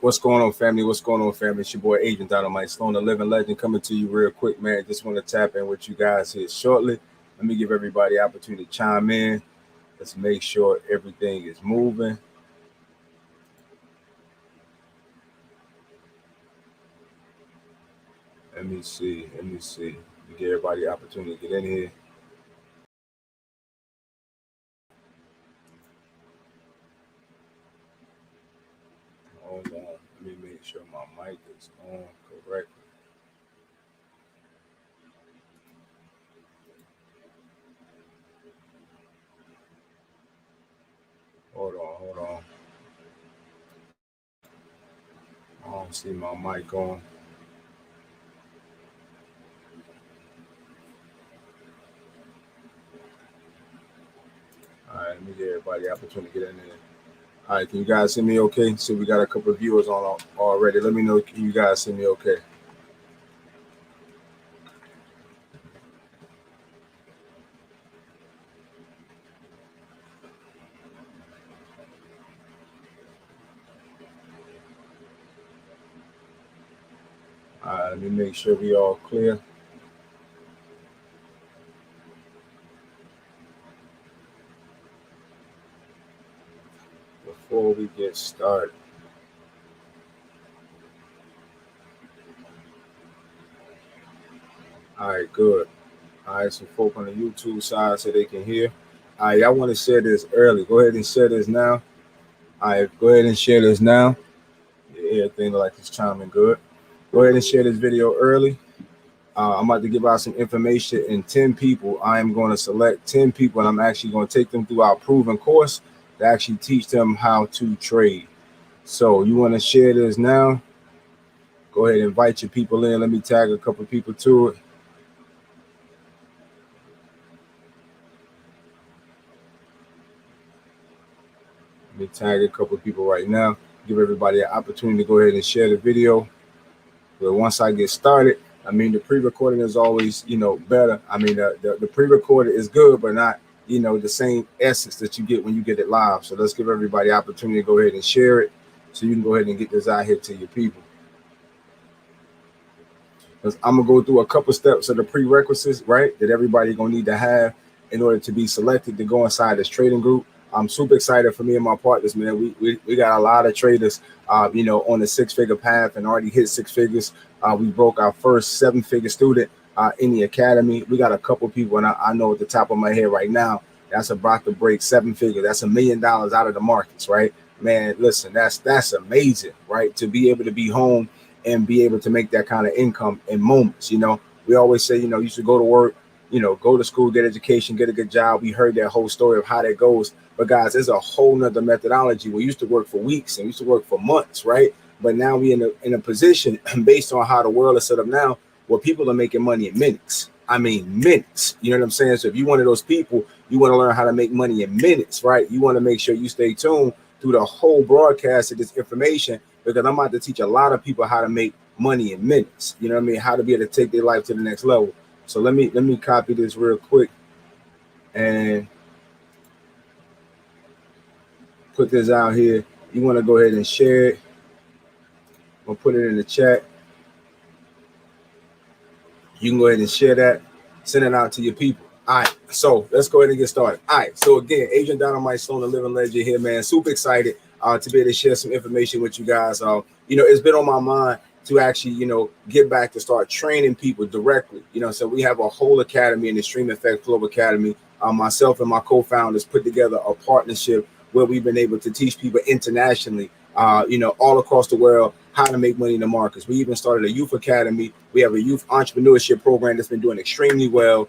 What's going on, family? What's going on, family? It's your boy Agent Dynamite Sloan, the living legend, coming to you real quick, man. Just want to tap in with you guys here shortly. Let me give everybody the opportunity to chime in. Let's make sure everything is moving. Let me see. Let me see. Give everybody the opportunity to get in here. Hold on. Let me make sure my mic is on correctly. Hold on. Hold on. I don't see my mic on. All right. Let me give everybody the opportunity to get in there. All right, can you guys see me okay? So we got a couple of viewers on already. Let me know if you guys see me okay. All right, let me make sure we all clear. Before we get started. All right, good. All right, some folk on the YouTube side so they can hear. All right, y'all want to share this early. Go ahead and share this now. All right, go ahead and share this now. Yeah, everything like it's chiming good. Go ahead and share this video early. I'm about to give out some information, and 10 people. I am going to select 10 people, and I'm actually going to take them through our proven course to actually teach them how to trade. So you want to share this now? Go ahead and invite your people in. Let me tag a couple people to it. Let me tag a couple people right now. Give everybody an opportunity to go ahead and share the video. But once I get started, I mean, the pre-recording is always, better. I mean, the pre-recorded is good, but not, the same essence that you get when you get it live. So let's give everybody an opportunity to go ahead and share it so you can go ahead and get this out here to your people. Because I'm going to go through a couple steps of the prerequisites, right, that everybody going to need to have in order to be selected to go inside this trading group. I'm super excited for me and my partners, man. We got a lot of traders, on the six-figure path and already hit six figures. We broke our first seven-figure student in the academy. We got a couple people, and I know at the top of my head right now, that's about to break seven figures. That's $1 million out of the markets, right? Man, listen, that's amazing, right? To be able to be home and be able to make that kind of income in moments. We always say, you should go to work, go to school, get education, get a good job. We heard that whole story of how that goes. But guys, there's a whole nother methodology. We used to work for weeks and we used to work for months, right? But now we in a position based on how the world is set up now, where people are making money in minutes. I mean, minutes. You know what I'm saying? So if you're one of those people, you want to learn how to make money in minutes, right? You want to make sure you stay tuned through the whole broadcast of this information, because I'm about to teach a lot of people how to make money in minutes. You know what I mean? How to be able to take their life to the next level. So let me copy this real quick and put this out here. You want to go ahead and share it. I'll put it in the chat. You can go ahead and share that. Send it out to your people. All right, so let's go ahead and get started. All right, so again, Agent Dynamite Sloan, the living legend here, man. Super excited to be able to share some information with you guys. It's been on my mind to actually, get back to start training people directly. So we have a whole academy in the Stream Effect Global Academy. Myself and my co-founders put together a partnership where we've been able to teach people internationally, all across the world, how to make money in the markets. We even started a youth academy. We have a youth entrepreneurship program that's been doing extremely well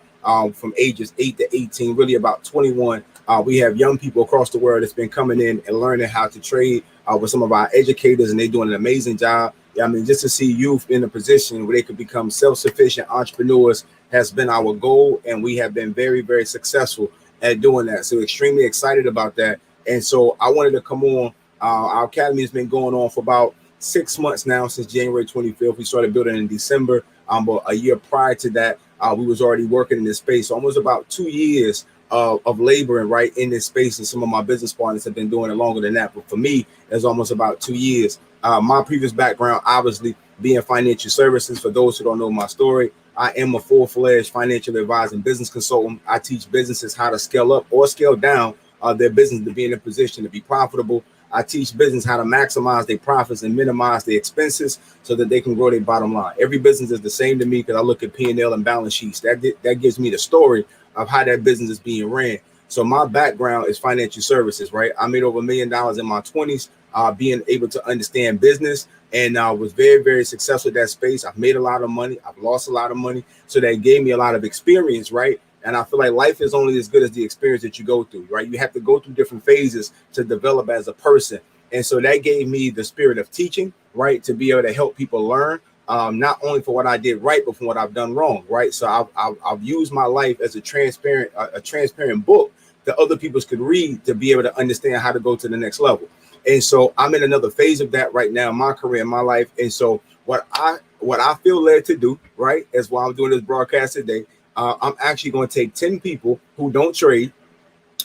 from ages 8 to 18, really about 21. We have young people across the world that's been coming in and learning how to trade with some of our educators, and they're doing an amazing job. I mean, just to see youth in a position where they could become self-sufficient entrepreneurs has been our goal, and we have been very, very successful at doing that. So extremely excited about that. And so I wanted to come on. Our academy has been going on for about 6 months now, since January 25th. We started building in December. But a year prior to that, we was already working in this space. So almost about 2 years of laboring right in this space, and some of my business partners have been doing it longer than that. But for me, it's almost about 2 years. My previous background, obviously, being financial services. For those who don't know my story, I am a full-fledged financial advisor and business consultant. I teach businesses how to scale up or scale down their business to be in a position to be profitable. I teach business how to maximize their profits and minimize their expenses so that they can grow their bottom line. Every business is the same to me because I look at P&L and balance sheets. That gives me the story of how that business is being ran. So my background is financial services, right? I made over $1 million in my 20s, being able to understand business, and was very, very successful in that space. I've made a lot of money. I've lost a lot of money. So that gave me a lot of experience, right? And I feel like life is only as good as the experience that you go through, right? You have to go through different phases to develop as a person. And so that gave me the spirit of teaching, right? To be able to help people learn, not only for what I did right, but for what I've done wrong, right? So I've used my life as a transparent book that other people could read to be able to understand how to go to the next level. And so I'm in another phase of that right now in my career, in my life. And so what I feel led to do, right, is why I'm doing this broadcast today. I'm actually going to take 10 people who don't trade,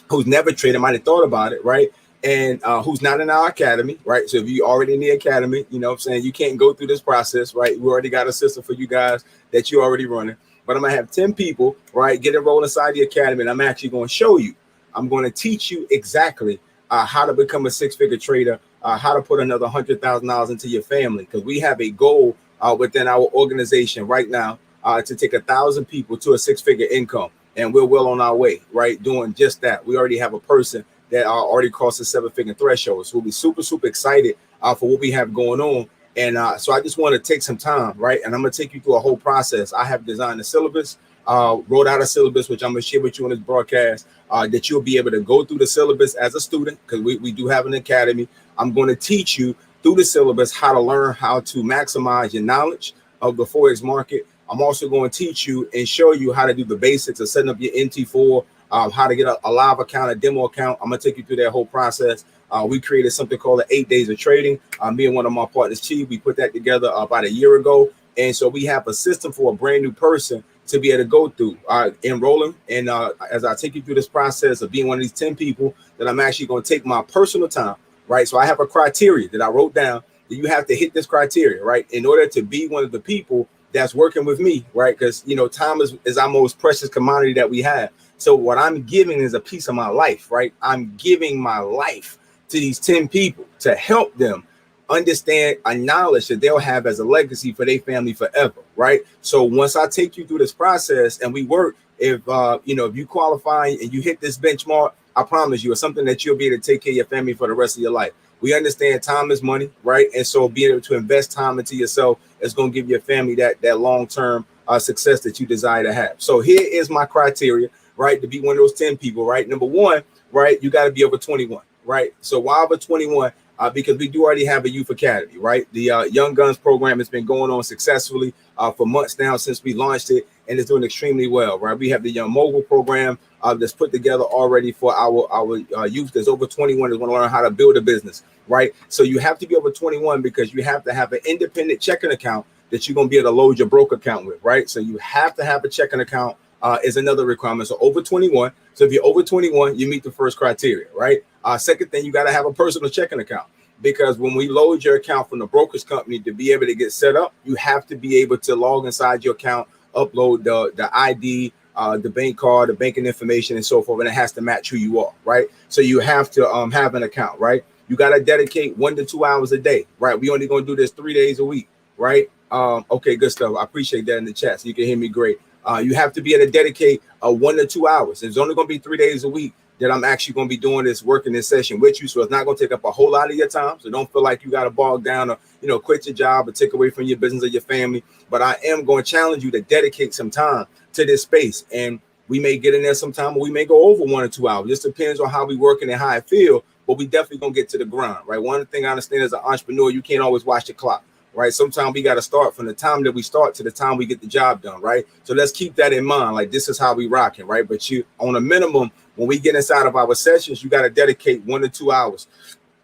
who's never traded, might have thought about it, right? And who's not in our academy, right? So if you already in the academy, you know what I'm saying, you can't go through this process, right? We already got a system for you guys that you're already running. But I'm going to have 10 people, right, get enrolled inside the academy, and I'm actually going to show you. I'm going to teach you exactly how to become a six-figure trader, how to put another $100,000 into your family, because we have a goal within our organization right now to take 1,000 people to a six-figure income. And we're well on our way, right? Doing just that. We already have a person that already crossed the seven-figure threshold. So we'll be super, super excited for what we have going on. And so I just want to take some time, right? And I'm going to take you through a whole process. I have designed a syllabus, wrote out a syllabus, which I'm going to share with you on this broadcast, that you'll be able to go through the syllabus as a student, because we do have an academy. I'm going to teach you through the syllabus how to learn how to maximize your knowledge of the Forex market. I'm also going to teach you and show you how to do the basics of setting up your NT4, how to get a live account, a demo account. I'm going to take you through that whole process. We created something called the 8 days of trading. Me and one of my partners, Chime, we put that together about a year ago. And so we have a system for a brand new person to be able to go through enrolling. And as I take you through this process of being one of these 10 people, that I'm actually going to take my personal time, right? So I have a criteria that I wrote down that you have to hit this criteria, right? In order to be one of the people that's working with me, right? Because, you know, time is our most precious commodity that we have. So what I'm giving is a piece of my life, right? I'm giving my life to these 10 people to help them understand a knowledge that they'll have as a legacy for their family forever, right? So once I take you through this process and we work, if you qualify and you hit this benchmark, I promise you it's something that you'll be able to take care of your family for the rest of your life. We understand time is money, right? And so being able to invest time into yourself is going to give your family that long-term success that you desire to have. So here is my criteria, right? To be one of those 10 people, right? Number one, right? You got to be over 21, right? So why over 21? Because we do already have a youth academy, right? The Young Guns program has been going on successfully for months now since we launched it, and it's doing extremely well, right? We have the Young Mogul program that's put together already for our youth that's over 21 that want to learn how to build a business, right? So you have to be over 21 because you have to have an independent checking account that you're going to be able to load your broker account with, right? So you have to have a checking account is another requirement. So over 21. So if you're over 21, you meet the first criteria, right? Second thing, you got to have a personal checking account, because when we load your account from the broker's company to be able to get set up, you have to be able to log inside your account, upload the ID, the bank card, the banking information, and so forth, and it has to match who you are, right? So you have to have an account, right? You got to dedicate 1 to 2 hours a day, right? We only going to do this 3 days a week, right? Okay, good stuff. I appreciate that in the chat, so you can hear me great. You have to be able to dedicate 1 to 2 hours. It's only going to be 3 days a week that I'm actually going to be doing this work in this session with you. So it's not going to take up a whole lot of your time. So don't feel like you got to bog down or, quit your job or take away from your business or your family. But I am going to challenge you to dedicate some time to this space. And we may get in there sometime, or we may go over 1 or 2 hours. This depends on how we working and how I feel. But we definitely going to get to the grind, right? One thing I understand as an entrepreneur, you can't always watch the clock. Right. Sometimes we got to start from the time that we start to the time we get the job done. Right. So let's keep that in mind. Like, this is how we rocking. Right. But you, on a minimum, when we get inside of our sessions, you got to dedicate 1 to 2 hours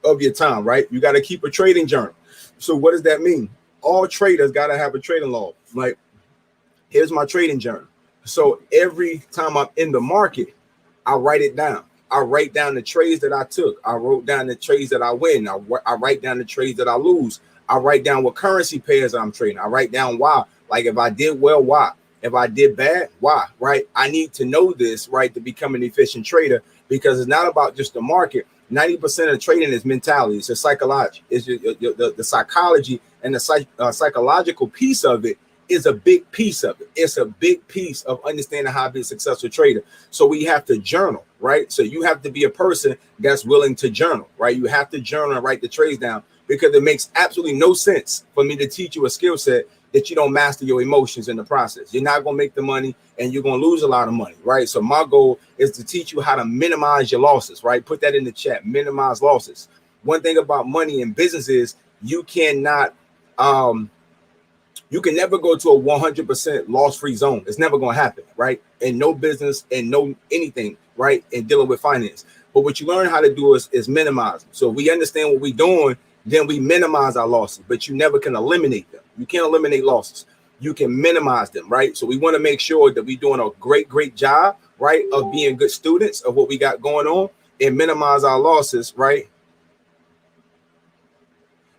of your time. Right. You got to keep a trading journal. So what does that mean? All traders got to have a trading log. Like, here's my trading journal. So every time I'm in the market, I write it down. I write down the trades that I took. I wrote down the trades that I win. I write down the trades that I lose. I write down what currency pairs I'm trading. I write down why. Like if I did well, why? If I did bad, why? Right? I need to know this, right, to become an efficient trader, because it's not about just the market. 90% of trading is mentality. It's a psychology. It's the psychology and the psychological piece of it is a big piece of it. It's a big piece of understanding how to be a successful trader. So we have to journal, right? So you have to be a person that's willing to journal, right? You have to journal and write the trades down, because it makes absolutely no sense for me to teach you a skill set that you don't master your emotions in the process. You're not going to make the money and you're going to lose a lot of money, right? So my goal is to teach you how to minimize your losses, right? Put that in the chat, minimize losses. One thing about money and business is you cannot, you can never go to a 100% loss-free zone. It's never going to happen, right? In no business and no anything, right? In dealing with finance. But what you learn how to do is minimize them. So if we understand what we're doing, then we minimize our losses, but you never can eliminate them. You can't eliminate losses. You can minimize them, right? So we want to make sure that we're doing a great job, right, of being good students of what we got going on and minimize our losses, right?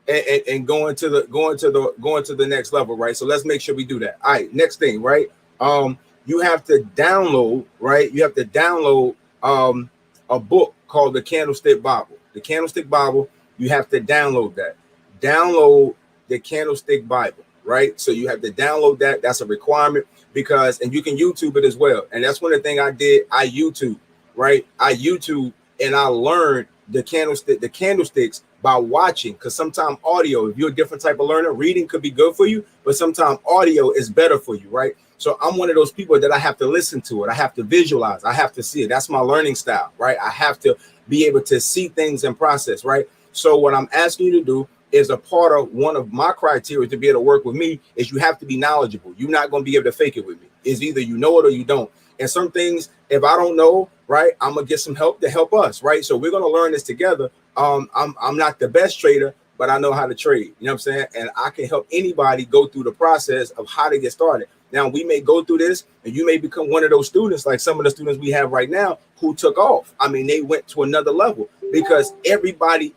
And going to the next level, right? So let's make sure we do that. All right, next thing, right? You have to download, right? You have to download a book called the Candlestick Bible. The Candlestick Bible, you have to download that. Download the Candlestick Bible, right? So you have to download that. That's a requirement, because, and you can YouTube it as well. And that's one of the things I did. I YouTube, right? I YouTube and I learned the candlesticks by watching, because sometimes audio, if you're a different type of learner, reading could be good for you, but sometimes audio is better for you, right? So I'm one of those people that I have to listen to it. I have to visualize. I have to see it. That's my learning style, right? I have to be able to see things in process, right? So what I'm asking you to do is a part of one of my criteria to be able to work with me is you have to be knowledgeable. You're not going to be able to fake it with me. It's either you know it or you don't. And some things, if I don't know, right, I'm gonna get some help to help us, right? So we're gonna learn this together. I'm not the best trader, but I know how to trade. You know what I'm saying? And I can help anybody go through the process of how to get started. Now we may go through this, and you may become one of those students, like some of the students we have right now, who took off. I mean, they went to another level, because everybody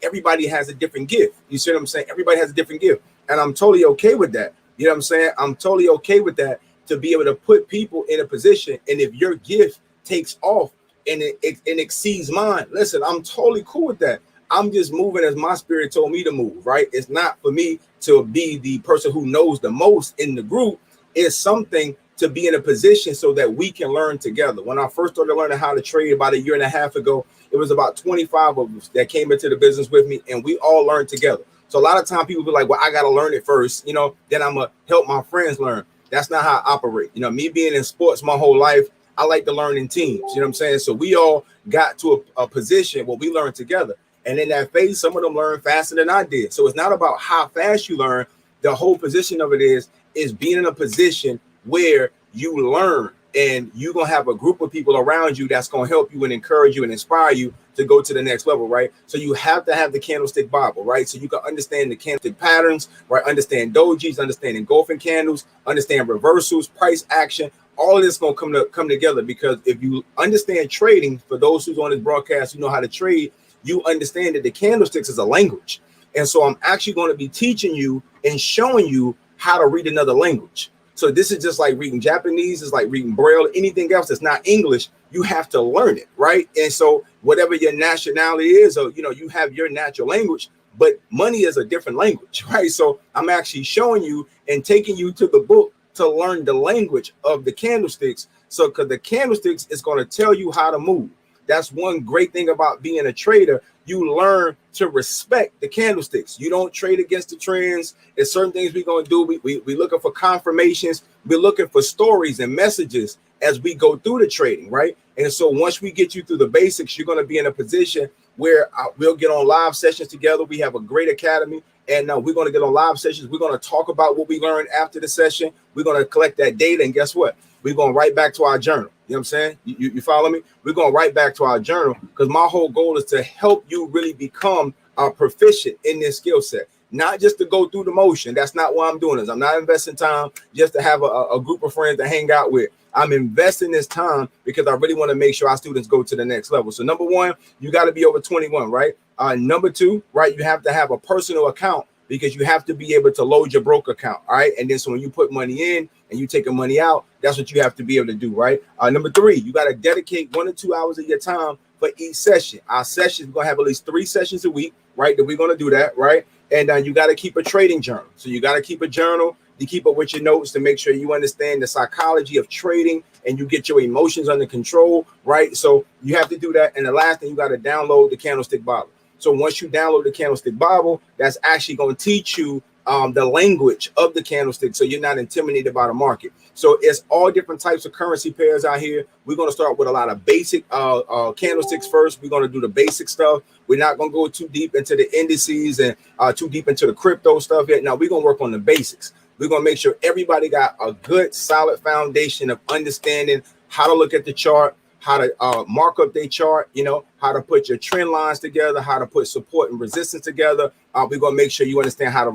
has a different gift. You see what I'm saying? Everybody has a different gift, and I'm totally okay with that. You know what I'm saying? I'm totally okay with that, to be able to put people in a position. And if your gift takes off and it exceeds mine, listen, I'm totally cool with that. I'm just moving as my spirit told me to move, right? It's not for me to be the person who knows the most in the group. It's something to be in a position so that we can learn together. When I first started learning how to trade about 1.5 years ago, it was about 25 of us that came into the business with me, and we all learned together. So a lot of times people be like, well, I got to learn it first, you know, then I'm going to help my friends learn. That's not how I operate. You know, me being in sports my whole life, I like to learn in teams. You know what I'm saying? So we all got to a position where we learned together. And in that phase, some of them learned faster than I did. So it's not about how fast you learn. The whole position of it is being in a position where you learn, and you're going to have a group of people around you that's going to help you and encourage you and inspire you to go to the next level, right? So you have to have the Candlestick Bible, right? So you can understand the candlestick patterns, right? Understand dojis, understand engulfing candles, understand reversals, price action. All of this is going to come together, because if you understand trading, for those who's on this broadcast, you know how to trade, you understand that the candlesticks is a language. And so I'm actually going to be teaching you and showing you how to read another language. So this is just like reading Japanese, it's like reading Braille, anything else that's not English, you have to learn it, right? And so whatever your nationality is, or, you know, you have your natural language, but money is a different language, right? So I'm actually showing you and taking you to the book to learn the language of the candlesticks. So because the candlesticks is going to tell you how to move. That's one great thing about being a trader. You learn to respect the candlesticks. You don't trade against the trends. There's certain things we're going to do. We looking for confirmations. We're looking for stories and messages as we go through the trading, right? And so once we get you through the basics, you're going to be in a position where we'll get on live sessions together. We have a great academy, and we're going to get on live sessions. We're going to talk about what we learned after the session. We're going to collect that data, and guess what? We're going to write back to our journal. You know what I'm saying? You follow me? We're going to write back to our journal, because my whole goal is to help you really become proficient in this skill set, not just to go through the motion. That's not what I'm doing. Is I'm not investing time just to have a group of friends to hang out with. I'm investing this time because I really want to make sure our students go to the next level. So number one, you got to be over 21, right? Number two, right, you have to have a personal account because you have to be able to load your broker account, all right? And then so when you put money in and you take money out, that's what you have to be able to do, right? Number three, you got to dedicate 1 to 2 hours of your time for each session. Our sessions, we're going to have at least 3 sessions a week, right? That we're going to do that, right? And you got to keep a trading journal. So you got to keep a journal to keep up with your notes to make sure you understand the psychology of trading and you get your emotions under control, right? So you have to do that. And the last thing, you got to download the Candlestick Bible. So once you download the Candlestick Bible, that's actually going to teach you the language of the candlestick, so you're not intimidated by the market. So it's all different types of currency pairs out here. We're going to start with a lot of basic candlesticks first. We're going to do the basic stuff. We're not going to go too deep into the indices and too deep into the crypto stuff yet. Now we're going to work on the basics. We're going to make sure everybody got a good, solid foundation of understanding how to look at the chart, how to mark up their chart, you know, how to put your trend lines together, how to put support and resistance together. We're going to make sure you understand how to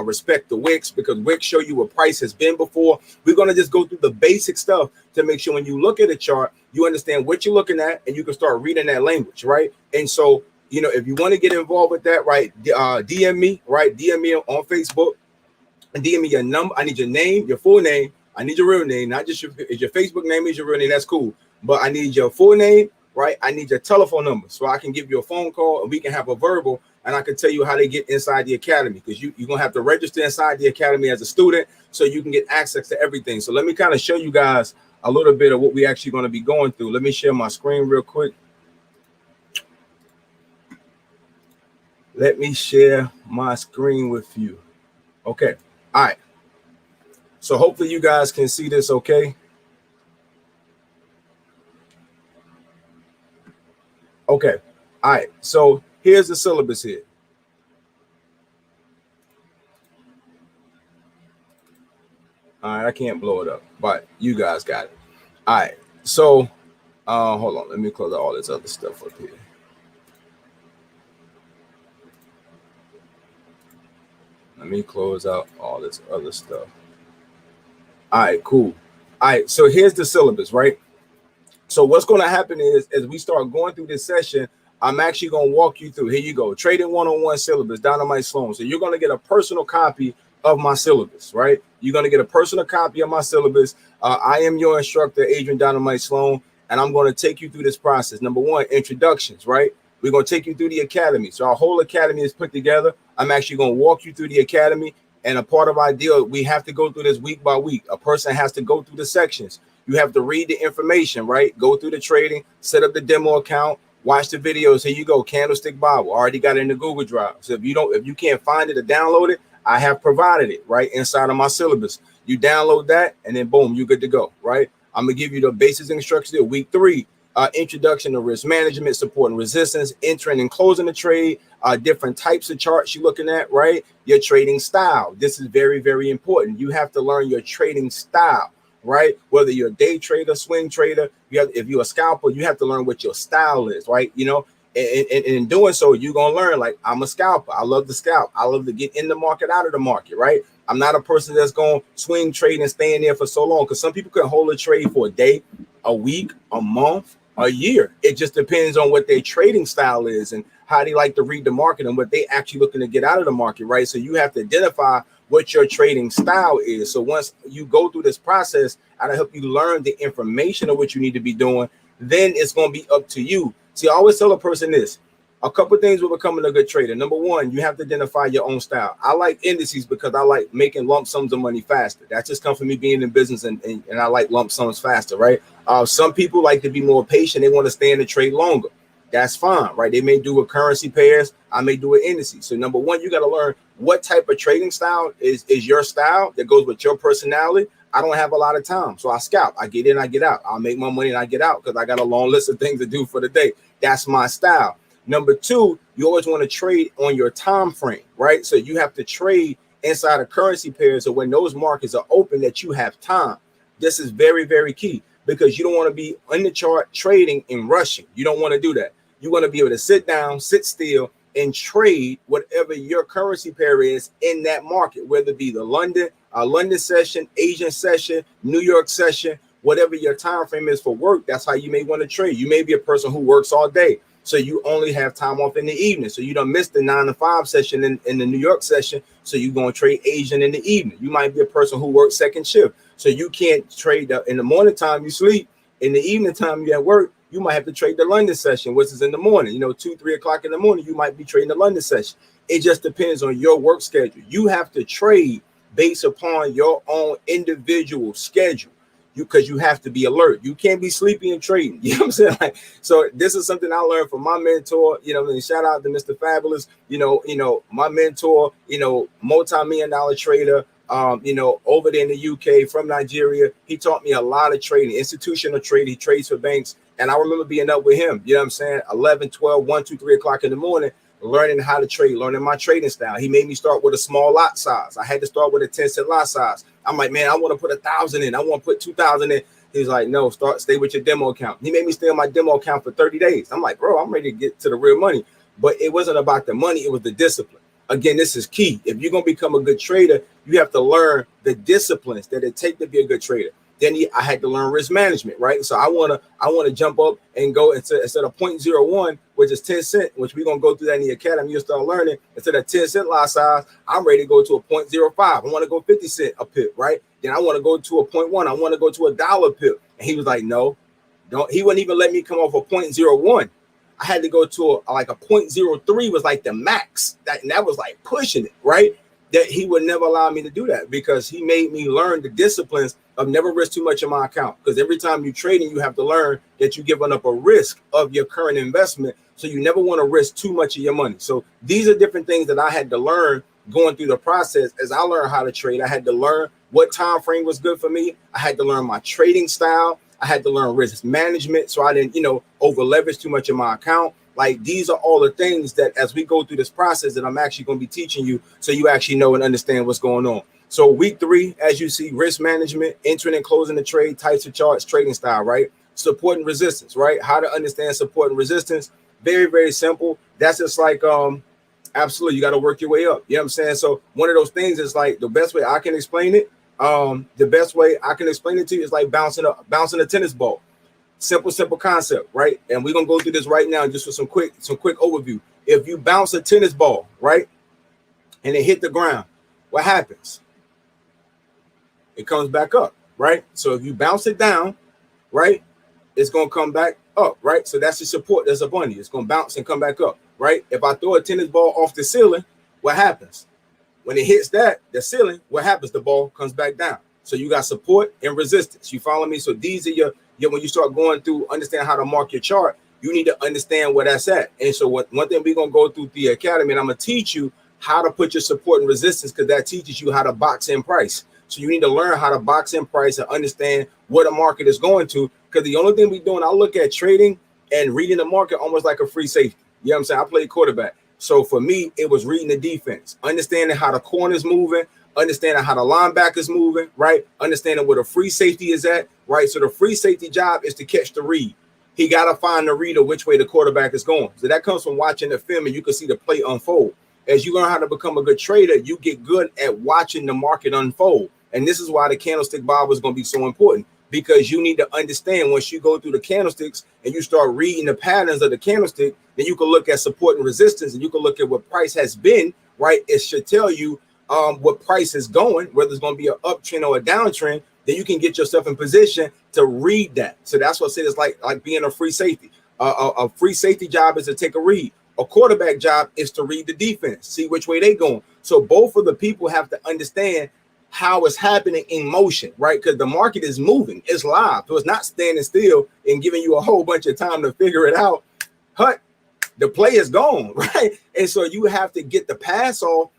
respect the wicks, because wicks show you what price has been before. We're going to just go through the basic stuff to make sure when you look at a chart, you understand what you're looking at and you can start reading that language, right? And so, you know, if you want to get involved with that, right, DM me, right? DM me on Facebook and DM me your number. I need your name, your full name. I need your real name, not just your Facebook name is your real name. That's cool. But I need your full name, right? I need your telephone number so I can give you a phone call and we can have a verbal and I can tell you how to get inside the academy, because you're going to have to register inside the academy as a student so you can get access to everything. So let me kind of show you guys a little bit of what we actually going to be going through. Let me share my screen real quick. Let me share my screen with you. Okay. All right. So hopefully you guys can see this okay. Okay. All right. So here's the syllabus here. All right. I can't blow it up, but you guys got it. All right. So hold on. Let me close out all this other stuff up here. Let me close out all this other stuff. All right, cool. All right. So here's the syllabus, right? So what's going to happen is, as we start going through this session, I'm actually going to walk you through. Here you go. Trading 101 syllabus, Dynamite Sloan. So you're going to get a personal copy of my syllabus, right? You're going to get a personal copy of my syllabus. I am your instructor, Adrian Dynamite Sloan, and I'm going to take you through this process. Number one, introductions, right? We're going to take you through the academy. So our whole academy is put together. I'm actually going to walk you through the academy. And a part of our deal, we have to go through this week by week. A person has to go through the sections. You have to read the information, right? Go through the trading, set up the demo account, watch the videos. Here you go, Candlestick Bible. Already got it in the Google Drive. So if you can't find it or download it, I have provided it right inside of my syllabus. You download that, and then boom, you're good to go, right? I'm gonna give you the basics instructions here. Week 3, introduction to risk management, support and resistance, entering and closing the trade, different types of charts you're looking at, right? Your trading style. This is very, very important. You have to learn your trading style, right? Whether you're a day trader, swing trader, if you're a scalper, you have to learn what your style is, right? You know, and in doing so, you're gonna learn, like, I'm a scalper. I love to scalp. I love to get in the market, out of the market, right? I'm not a person that's gonna swing trade and stay in there for so long, because some people can hold a trade for a day, a week, a month, a year. It just depends on what their trading style is and how they like to read the market and what they actually looking to get out of the market, right? So you have to identify what your trading style is. So once you go through this process, I help you learn the information of what you need to be doing. Then it's going to be up to you. See, I always tell a person this. A couple of things with becoming a good trader. Number one, you have to identify your own style. I like indices because I like making lump sums of money faster. That just comes from me being in business, and I like lump sums faster, right? Some people like to be more patient. They want to stay in the trade longer. That's fine, right? They may do a currency pairs. I may do an indices. So number one, you got to learn what type of trading style is your style that goes with your personality. I don't have a lot of time, so I scalp. I get in, I get out. I'll make my money and I get out because I got a long list of things to do for the day. That's my style. Number two, you always want to trade on your time frame, right? So you have to trade inside of currency pairs, so when those markets are open, that you have time. This is very, very key, because you don't want to be on the chart trading and rushing. You don't want to do that. You want to be able to sit down, sit still, and trade whatever your currency pair is in that market, whether it be the London session, Asian session, New York session, whatever your time frame is for work, that's how you may want to trade. You may be a person who works all day, so you only have time off in the evening. So you don't miss the 9 to 5 session in the New York session. So you're going to trade Asian in the evening. You might be a person who works second shift. So you can't trade in the morning time, you sleep. In the evening time, you at work. You might have to trade the London session, which is in the morning. You know, 2, 3 o'clock in the morning, you might be trading the London session. It just depends on your work schedule. You have to trade based upon your own individual schedule. Because you have to be alert. You can't be sleepy and trading. You know what I'm saying? Like, so this is something I learned from my mentor. You know, and shout out to Mr. Fabulous. You know, my mentor. You know, multi-million-dollar trader. You know, over there in the UK from Nigeria. He taught me a lot of trading, institutional trading. He trades for banks, and I remember being up with him. You know what I'm saying? 11, 12, 1, 2, 3 o'clock in the morning, learning how to trade, learning my trading style. He made me start with a small lot size. I had to start with a 10-cent lot size. I'm like, man, I want to put 1,000 in. I want to put 2,000 in. He's like, no, stay with your demo account. He made me stay on my demo account for 30 days. I'm like, bro, I'm ready to get to the real money. But it wasn't about the money. It was the discipline. Again, this is key. If you're going to become a good trader, you have to learn the disciplines that it takes to be a good trader. Then I had to learn risk management, right? So I want to jump up and go instead of 0.01, which is 10 cent, which we're going to go through that in the academy. You'll start learning. Instead of 10 cent lot size, I'm ready to go to a 0.05. I want to go 50 cent a pip, right? Then I want to go to a 0.1. I want to go to $1 pip. And he was like, no, don't. He wouldn't even let me come off a 0.01. I had to go to a 0.03 was like the max. That was like pushing it, right? That he would never allow me to do that because he made me learn the disciplines of never risk too much in my account. Because every time you're trading, you have to learn that you're giving up a risk of your current investment. So you never want to risk too much of your money. So these are different things that I had to learn going through the process. As I learned how to trade, I had to learn what time frame was good for me. I had to learn my trading style. I had to learn risk management so I didn't, over leverage too much in my account. Like these are all the things that as we go through this process that I'm actually going to be teaching you so you actually know and understand what's going on. So week 3, as you see, risk management, entering and closing the trade, types of charts, trading style, right? Support and resistance, right? How to understand support and resistance. Very, very simple. That's just like, absolutely, you got to work your way up. You know what I'm saying? So one of those things is like the best way I can explain it. The best way I can explain it to you is like bouncing a tennis ball. Simple concept, right? And we're gonna go through this right now just for some quick overview. If you bounce a tennis ball, right, and it hit the ground, what happens? It comes back up, right? So if you bounce it down, right, it's gonna come back up, right? So that's the support. There's a bunny. It's gonna bounce and come back up, right? If I throw a tennis ball off the ceiling, what happens? When it hits the ceiling, what happens? The ball comes back down. So you got support and resistance. You follow me? So these are your when you start going through, understand how to mark your chart, you need to understand where that's at. And so one thing we're going to go through the academy, and I'm going to teach you how to put your support and resistance because that teaches you how to box in price. So you need to learn how to box in price and understand what a market is going to, because the only thing we're doing, I look at trading and reading the market almost like a free safety. You know what I'm saying? I played quarterback. So for me, it was reading the defense, understanding how the corner's moving, understanding how the linebacker's moving, right? Understanding where the free safety is at, right? So the free safety job is to catch the read. He got to find the read of which way the quarterback is going. So that comes from watching the film and you can see the play unfold. As you learn how to become a good trader, you get good at watching the market unfold. And this is why the candlestick Bible is going to be so important, because you need to understand once you go through the candlesticks and you start reading the patterns of the candlestick, then you can look at support and resistance and you can look at what price has been, right? It should tell you what price is going, whether it's going to be an uptrend or a downtrend. Then you can get yourself in position to read that. So that's what I said. It's like being a free safety. A free safety job is to take a read. A quarterback job is to read the defense, see which way they going. So both of the people have to understand how it's happening in motion, right? Because the market is moving, it's live. So it's not standing still and giving you a whole bunch of time to figure it out. The play is gone, right? And so you have to get the pass off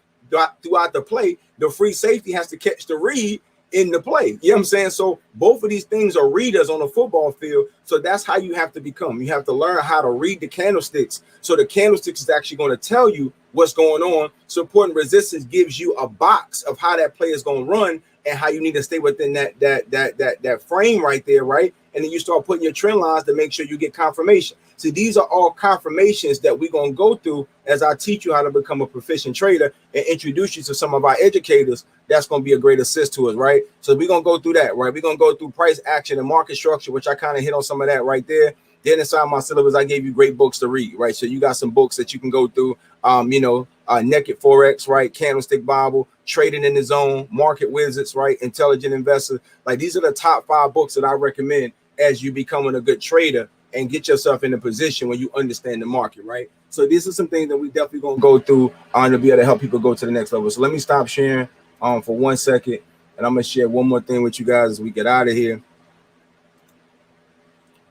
throughout the play. The free safety has to catch the read in the play. You know what I'm saying? So both of these things are readers on the football field. So that's how you have to become. You have to learn how to read the candlesticks. So the candlesticks is actually going to tell you what's going on. Support and resistance gives you a box of how that play is going to run and how you need to stay within that frame right there, right? And then you start putting your trend lines to make sure you get confirmation. See, these are all confirmations that we're going to go through as I teach you how to become a proficient trader and introduce you to some of our educators. That's going to be a great assist to us, right? So we're going to go through that, right? We're going to go through price action and market structure, which I kind of hit on some of that right there. Then inside my syllabus, I gave you great books to read, right? So you got some books that you can go through, Naked Forex, right? Candlestick Bible, Trading in the Zone, Market Wizards, right? Intelligent Investor. Like, these are the top 5 books that I recommend as you becoming a good trader and get yourself in a position where you understand the market, right? So these are some things that we definitely going to go through to be able to help people go to the next level. So let me stop sharing for 1 second, and I'm going to share one more thing with you guys as we get out of here.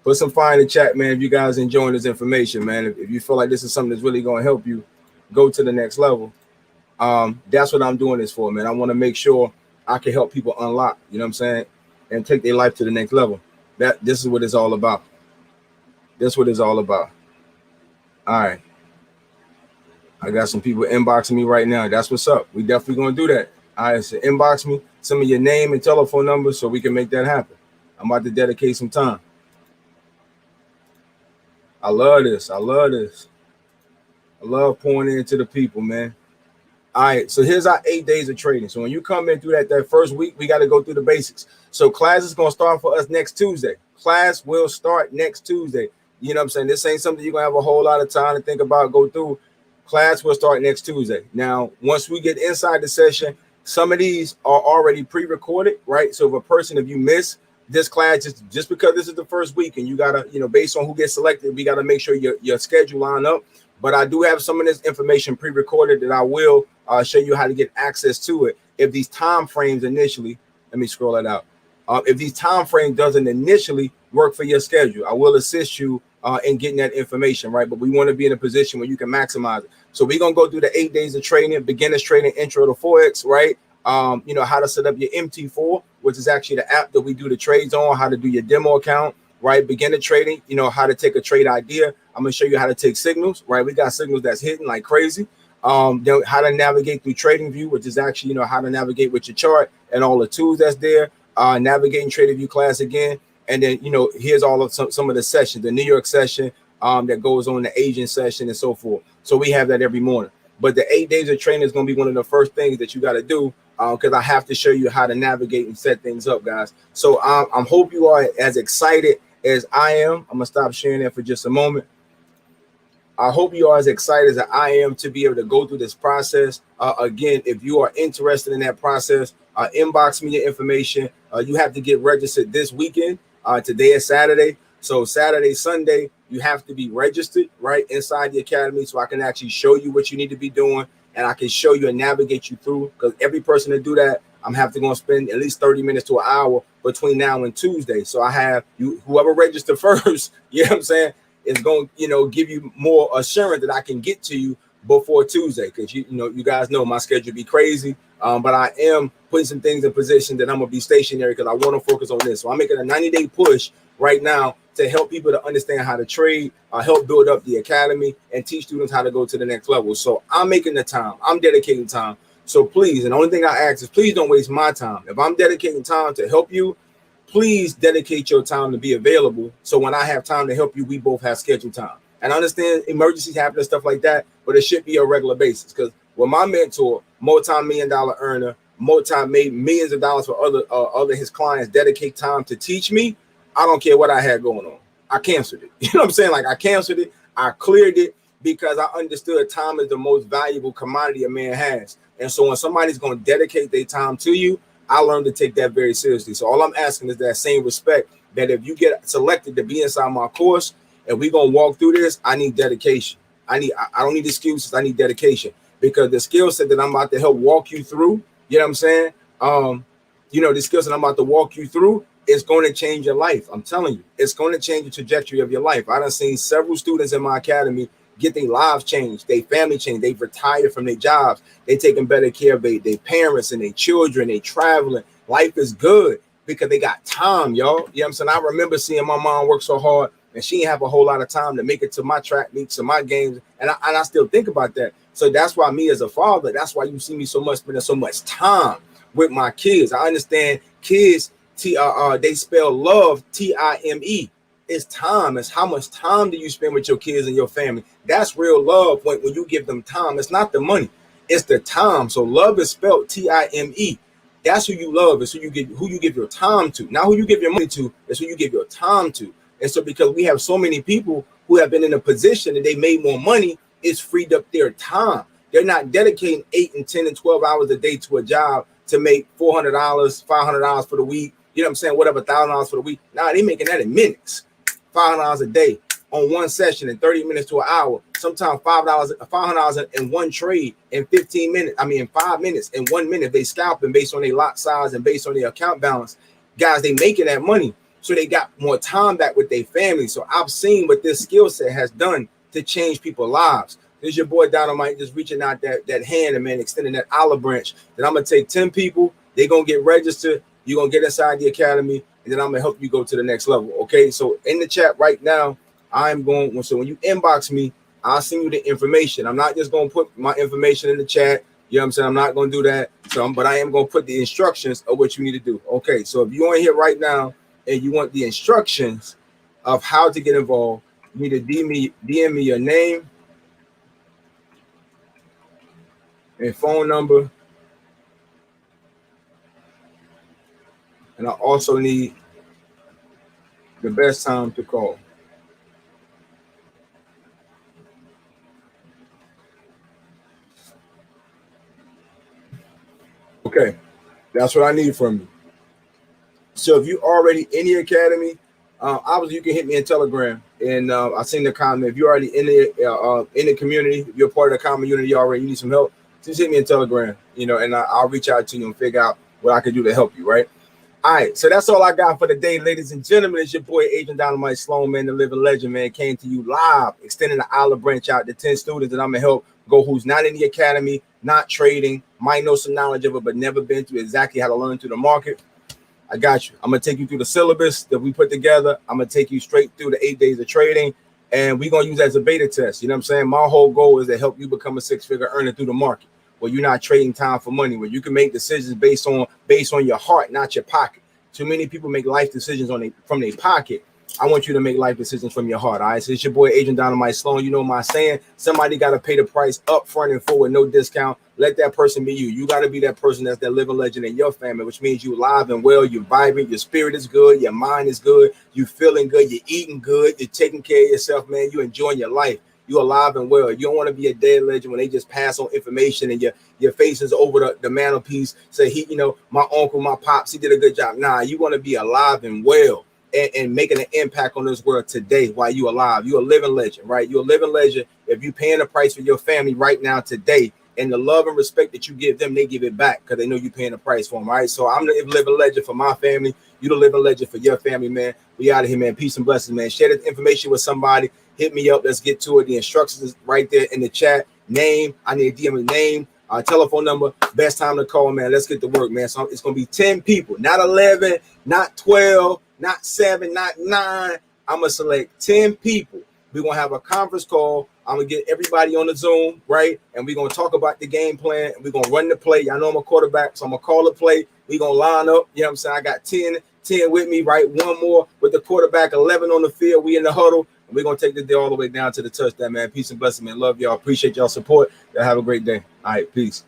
Put some fire in the chat, man, if you guys enjoying this information, man. If you feel like this is something that's really going to help you go to the next level, that's what I'm doing this for, man. I want to make sure I can help people unlock, you know what I'm saying, and take their life to the next level. This is what it's all about. That's what it's all about. All right. I got some people inboxing me right now. That's what's up. We definitely going to do that. All right, so inbox me some of your name and telephone number so we can make that happen. I'm about to dedicate some time. I love this. I love this. I love pouring into the people, man. All right, so here's our 8 days of trading. So when you come in through that first week, we got to go through the basics. So class is going to start for us next Tuesday. Class will start next Tuesday. You know what I'm saying? This ain't something you're going to have a whole lot of time to think about, go through. Class will start next Tuesday. Now, once we get inside the session, some of these are already pre-recorded, right? So if you miss this class, just because this is the first week and you got to, based on who gets selected, we got to make sure your schedule line up. But I do have some of this information pre-recorded that I will show you how to get access to it. If these time frames initially, let me scroll that out. If these time frames doesn't initially work for your schedule, I will assist you in getting that information, right? But we want to be in a position where you can maximize it. So we're going to go through the 8 days of trading, beginners trading, intro to Forex, right? How to set up your MT4, which is actually the app that we do the trades on, how to do your demo account, right? Beginner trading, how to take a trade idea. I'm going to show you how to take signals, right? We got signals that's hitting like crazy. Then how to navigate through Trading View, which is actually, how to navigate with your chart and all the tools that's there. Navigating Trading View class again. And then, here's all of some of the sessions, the New York session that goes on, the Asian session and so forth. So we have that every morning. But the 8 days of training is going to be one of the first things that you got to do because I have to show you how to navigate and set things up, guys. So I hope you are as excited as I am. I'm going to stop sharing that for just a moment. I hope you are as excited as I am to be able to go through this process. Again, if you are interested in that process, inbox me your information. You have to get registered this weekend. Today is Saturday. So Saturday, Sunday, you have to be registered right inside the academy so I can actually show you what you need to be doing and I can show you and navigate you through, because every person to do that, I'm have to go and spend at least 30 minutes to an hour between now and Tuesday. So I have you, whoever registered first, you know what I'm saying, is going to, give you more assurance that I can get to you before Tuesday, because you guys know my schedule be crazy. But I am putting some things in position that I'm gonna be stationary because I want to focus on this. So I'm making a 90-day push right now to help people to understand how to trade, help build up the academy, and teach students how to go to the next level. So I'm making the time. I'm dedicating time. So please, and the only thing I ask is please don't waste my time. If I'm dedicating time to help you, please dedicate your time to be available. So when I have time to help you, we both have scheduled time. And I understand emergencies happen and stuff like that, but it should be a regular basis. Because with my mentor, multi-million-dollar earner, made millions of dollars for other his clients, dedicate time to teach me, I don't care what I had going on. I canceled it. You know what I'm saying? Like I canceled it. I cleared it because I understood time is the most valuable commodity a man has. And so when somebody's going to dedicate their time to you, I learned to take that very seriously. So all I'm asking is that same respect, that if you get selected to be inside my course and we're going to walk through this, I need dedication. I don't need excuses. I need dedication, because the skill set that I'm about to help walk you through, you know what I'm saying? The skill set I'm about to walk you through is going to change your life. I'm telling you, it's going to change the trajectory of your life. I done seen several students in my academy get their lives changed, their family changed, they've retired from their jobs, they taking better care of their parents and their children, they traveling. Life is good because they got time, y'all. You know what I'm saying? I remember seeing my mom work so hard and she didn't have a whole lot of time to make it to my track meets and my games. And I still think about that. So that's why me as a father, that's why you see me so much, spending so much time with my kids. I understand kids, they spell love Time. It's time. It's how much time do you spend with your kids and your family. That's real love when you give them time. It's not the money, it's the time. So love is spelled Time. That's who you love. Is who you give your time to. Not who you give your money to. It's who you give your time to. And so because we have so many people who have been in a position and they made more money, it's freed up their time. They're not dedicating 8 and 10 and 12 hours a day to a job to make $400, $500 for the week. You know what I'm saying? Whatever, $1,000 for the week. Nah, they making that in minutes. $500 a day on one session in 30 minutes to an hour. Sometimes $500 in one trade in 15 minutes. I mean, in 5 minutes, in 1 minute, they scalping based on their lot size and based on their account balance. Guys, they making that money. So they got more time back with their family. So I've seen what this skill set has done to change people's lives. There's your boy Dynamite just reaching out that hand and man, extending that olive branch. Then I'm gonna take 10 people. They're gonna get registered. You're gonna get inside the academy, and then I'm gonna help you go to the next level. Okay. So in the chat right now, I'm going. So when you inbox me, I'll send you the information. I'm not just gonna put my information in the chat. You know what I'm saying? I'm not gonna do that. But I am gonna put the instructions of what you need to do. Okay. So if you're on here right now and you want the instructions of how to get involved, you need to DM me your name and phone number, and I also need the best time to call. Okay, that's what I need from you. So if you already in the academy, obviously you can hit me in Telegram, and I seen the comment. If you're already in the community, if you're part of the community already, you need some help, just hit me in Telegram, you know, and I'll reach out to you and figure out what I can do to help you, right? All right, so that's all I got for the day, ladies and gentlemen. It's your boy, Agent Dynamite Sloan, man, the living legend, man, came to you live, extending the olive branch out to 10 students that I'm going to help go who's not in the academy, not trading, might know some knowledge of it, but never been through exactly how to learn through the market. I got you. I'm going to take you through the syllabus that we put together. I'm going to take you straight through the 8 days of trading, and we're going to use that as a beta test. You know what I'm saying? My whole goal is to help you become a six-figure earner through the market, where you're not trading time for money, where you can make decisions based on your heart, not your pocket. Too many people make life decisions from their pocket. I want you to make life decisions from your heart. All right. So it's your boy, Agent Dynamite Sloan. You know my saying, somebody got to pay the price up front and forward, no discount. Let that person be you. You got to be that person that's that living legend in your family, which means you alive and well, you're vibrant, your spirit is good, your mind is good, you feeling good, you're eating good, you're taking care of yourself, man. You enjoying your life. You alive and well. You don't want to be a dead legend when they just pass on information and your face is over the mantelpiece. Say my uncle, my pops, he did a good job. Nah, you want to be alive and well and making an impact on this world today while you alive. You're a living legend, right? You're a living legend. If you're paying the price for your family right now today, and the love and respect that you give them, they give it back because they know you're paying the price for them, right? So I'm the living legend for my family. You the living legend for your family, man. We out of here, man. Peace and blessings, man. Share the information with somebody. Hit me up. Let's get to it. The instructions is right there in the chat. Name. I need a DM name. Telephone number. Best time to call, man. Let's get to work, man. So it's going to be 10 people. Not 11, not 12, not 7, not 9. I'm going to select 10 people. We're going to have a conference call. I'm going to get everybody on the Zoom, right? And we're going to talk about the game plan. And we're going to run the play. Y'all know I'm a quarterback, so I'm going to call the play. We're going to line up. You know what I'm saying? I got 10 with me, right? One more with the quarterback, 11 on the field. We in the huddle. And we're going to take the day all the way down to the touchdown, man. Peace and blessing, man. Love y'all. Appreciate y'all support. Y'all have a great day. All right, peace.